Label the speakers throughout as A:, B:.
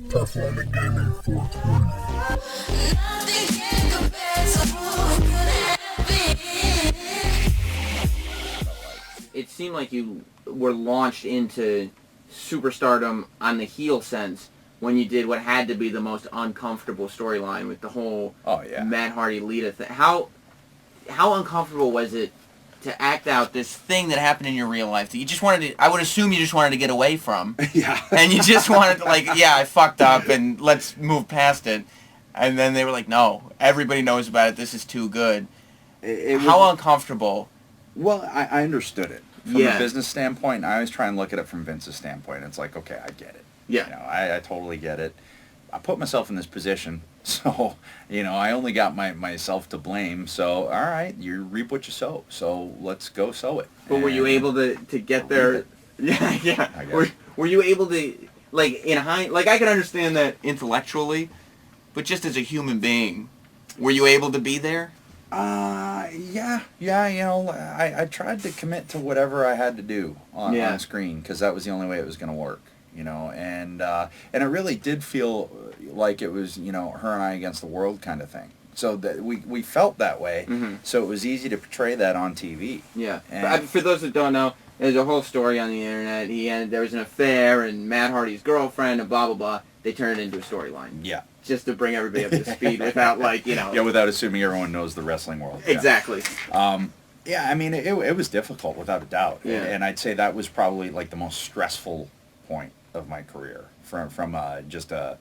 A: Performing Gaming 420. Nothing can compare to who could have been.
B: It seemed like you were launched into superstardom on the heel sense when you did what had to be the most uncomfortable storyline with the whole Matt Hardy Lita thing. How uncomfortable was it to act out this thing that happened in your real life that you just wanted to, I would assume you just wanted to get away from.
C: Yeah.
B: And you just wanted to, like, yeah, I fucked up and let's move past it. And then they were like, no, everybody knows about it. This is too good. How uncomfortable?
C: Well, I understood it. From
B: Yeah.
C: a business standpoint, I always try and look at it from Vince's standpoint. It's like, okay, I get it.
B: Yeah.
C: You know, I totally get it. I put myself in this position, so, you know, I only got myself to blame. So, all right, you reap what you sow. So let's go sow it.
B: But were you able to get there? Yeah, yeah. Were you able to, like, like, I can understand that intellectually, but just as a human being, were you able to be there?
C: Yeah, you know, I tried to commit to whatever I had to do on screen because that was the only way it was going to work, you know, and it really did feel like it was, you know, her and I against the world kind of thing. So that we felt that way, so it was easy to portray that on TV.
B: Yeah. For those that don't know, there's a whole story on the internet. There was an affair, and Matt Hardy's girlfriend, and blah, blah, blah. They turned it into a storyline.
C: Yeah.
B: Just to bring everybody up to speed without, like, you know...
C: Yeah, without assuming everyone knows the wrestling world. Yeah.
B: Exactly.
C: Yeah, I mean, it was difficult, without a doubt.
B: Yeah.
C: And I'd say that was probably, like, the most stressful point of my career from just a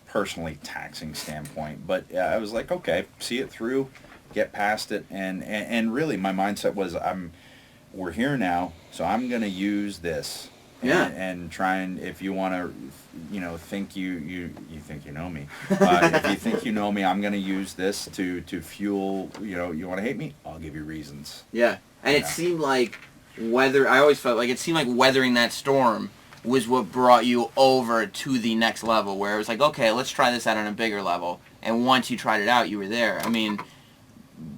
C: personally taxing standpoint. But yeah, I was like, okay, see it through, get past it. And really, my mindset was, we're here now, so I'm going to use this. And try and, if you want to, you know, think you think you know me. If you think you know me, I'm going to use this to fuel, you know, you want to hate me? I'll give you reasons.
B: Yeah. And it seemed like I always felt like it seemed like weathering that storm was what brought you over to the next level, where it was like, okay, let's try this out on a bigger level. And once you tried it out, you were there. I mean,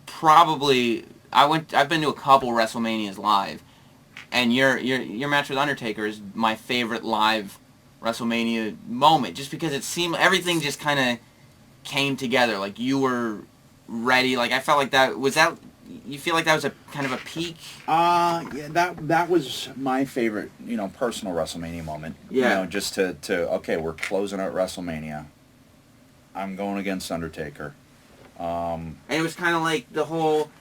B: probably, I've been to a couple WrestleManias live. And your match with Undertaker is my favorite live WrestleMania moment, just because it seemed everything just kind of came together. Like, you were ready. Like, I felt like you feel like that was a kind of a peak?
C: Yeah, that was my favorite, you know, personal WrestleMania moment.
B: Yeah.
C: You know, just to okay, we're closing out WrestleMania. I'm going against Undertaker.
B: And it was kind of like the whole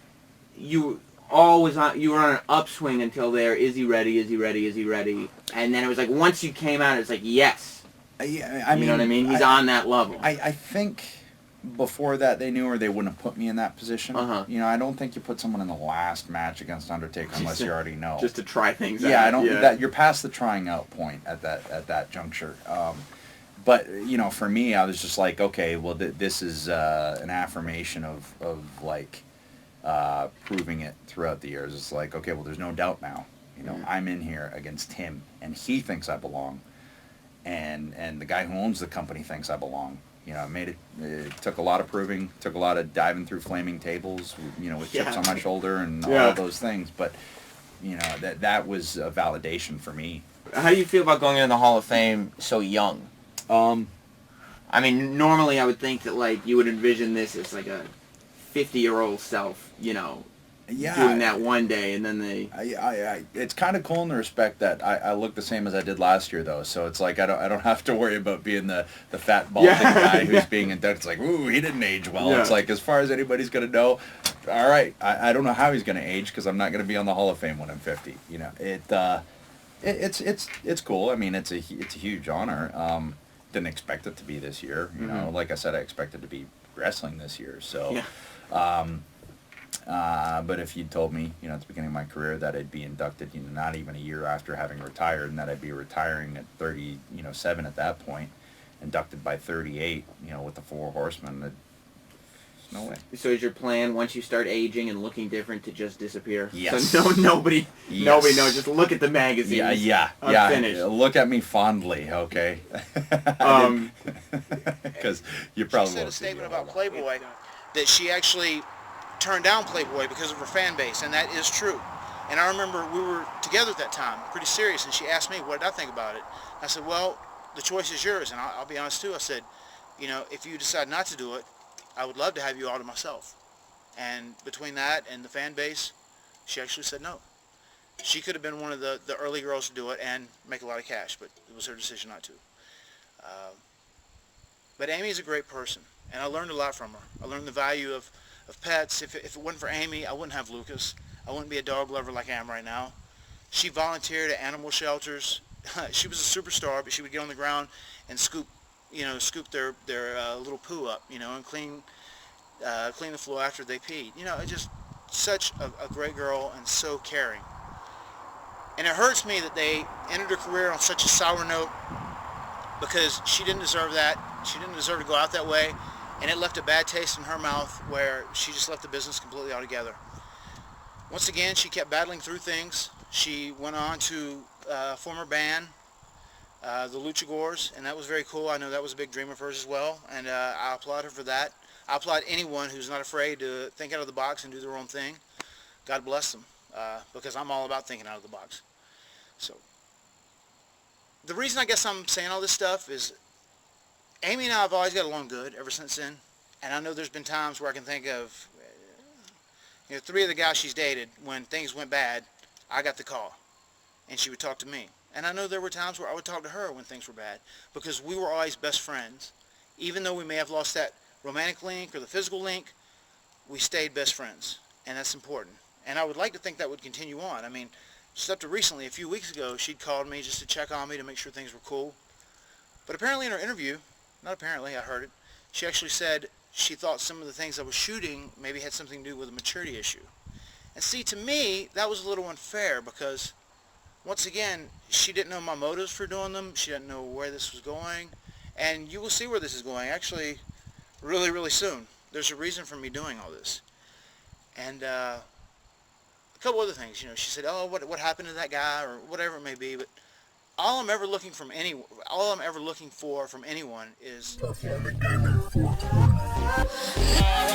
B: you were on an upswing until there. Is he ready? Is he ready? Is he ready? And then it was like, once you came out, it's like, yes.
C: Yeah,
B: you know what I mean? He's on that level.
C: I think before that they knew, or they wouldn't have put me in that position. You know, I don't think you put someone in the last match against Undertaker unless you already know.
B: Just to try things out.
C: Yeah, I don't. That you're past the trying out point at that juncture. But you know, for me, I was just like, okay, well, this is an affirmation of like. Proving it throughout the years. It's like, okay, well, there's no doubt now. You know, I'm in here against him, and he thinks I belong, and the guy who owns the company thinks I belong. You know, it took a lot of proving, took a lot of diving through flaming tables, you know, with chips on my shoulder and all those things. But you know, that was a validation for me.
B: How do you feel about going into the Hall of Fame so young? I mean, normally I would think that, like, you would envision this as like a 50-year-old self, you know, doing that one day, and then
C: it's kind of cool in the respect that I look the same as I did last year, though. So it's like I don't have to worry about being the fat balding guy who's being inducted. It's like, ooh, he didn't age well. It's like, as far as anybody's gonna know, all right. I don't know how he's gonna age because I'm not gonna be on the Hall of Fame when I'm 50. You know, it's cool. I mean, it's a huge honor. Didn't expect it to be this year. You know, like I said, I expected to be wrestling this year. So. But if you'd told me, you know, at the beginning of my career that I'd be inducted, you know, not even a year after having retired, and that I'd be retiring at 37 at that point, inducted by 38, you know, with the Four Horsemen, there's no way.
B: So is your plan, once you start aging and looking different, to just disappear?
C: Yes.
B: So nobody knows. Just look at the magazines.
C: Yeah.
B: Finished.
C: Look at me fondly, okay? Because you probably
D: She said a statement about Playboy that she actually turned down Playboy because of her fan base, and that is true. And I remember we were together at that time, pretty serious, and she asked me what did I think about it. I said, well, the choice is yours. And I'll be honest too. I said, if you decide not to do it, I would love to have you all to myself. And between that and the fan base, she actually said no. She could have been one of the early girls to do it and make a lot of cash, but it was her decision not to. But Amy is a great person, and I learned a lot from her. I learned the value of pets. If it wasn't for Amy, I wouldn't have Lucas. I wouldn't be a dog lover like I am right now. She volunteered at animal shelters. She was a superstar, but she would get on the ground and scoop their little poo up, and clean the floor after they peed. Just such a great girl and so caring. And it hurts me that they ended her career on such a sour note, because she didn't deserve that. She didn't deserve to go out that way, and it left a bad taste in her mouth where she just left the business completely altogether. Once again, she kept battling through things. She went on to form her band, the Luchagors, and that was very cool. I know that was a big dream of hers as well, and I applaud her for that. I applaud anyone who's not afraid to think out of the box and do their own thing. God bless them, because I'm all about thinking out of the box. So the reason I guess I'm saying all this stuff is Amy and I have always got along good ever since then. And I know there's been times where I can think of, 3 of the guys she's dated, when things went bad, I got the call. And she would talk to me. And I know there were times where I would talk to her when things were bad, because we were always best friends. Even though we may have lost that romantic link or the physical link, we stayed best friends. And that's important. And I would like to think that would continue on. I mean, just up to recently, a few weeks ago, she'd called me just to check on me to make sure things were cool. But apparently in her interview, not apparently, I heard it, she actually said she thought some of the things I was shooting maybe had something to do with a maturity issue. And see, to me, that was a little unfair, because once again, she didn't know my motives for doing them. She didn't know where this was going. And you will see where this is going, actually, really, really soon. There's a reason for me doing all this. And a couple other things, she said, oh, what happened to that guy, or whatever it may be, but all I'm ever looking for from anyone is
A: Performing Gaming 420.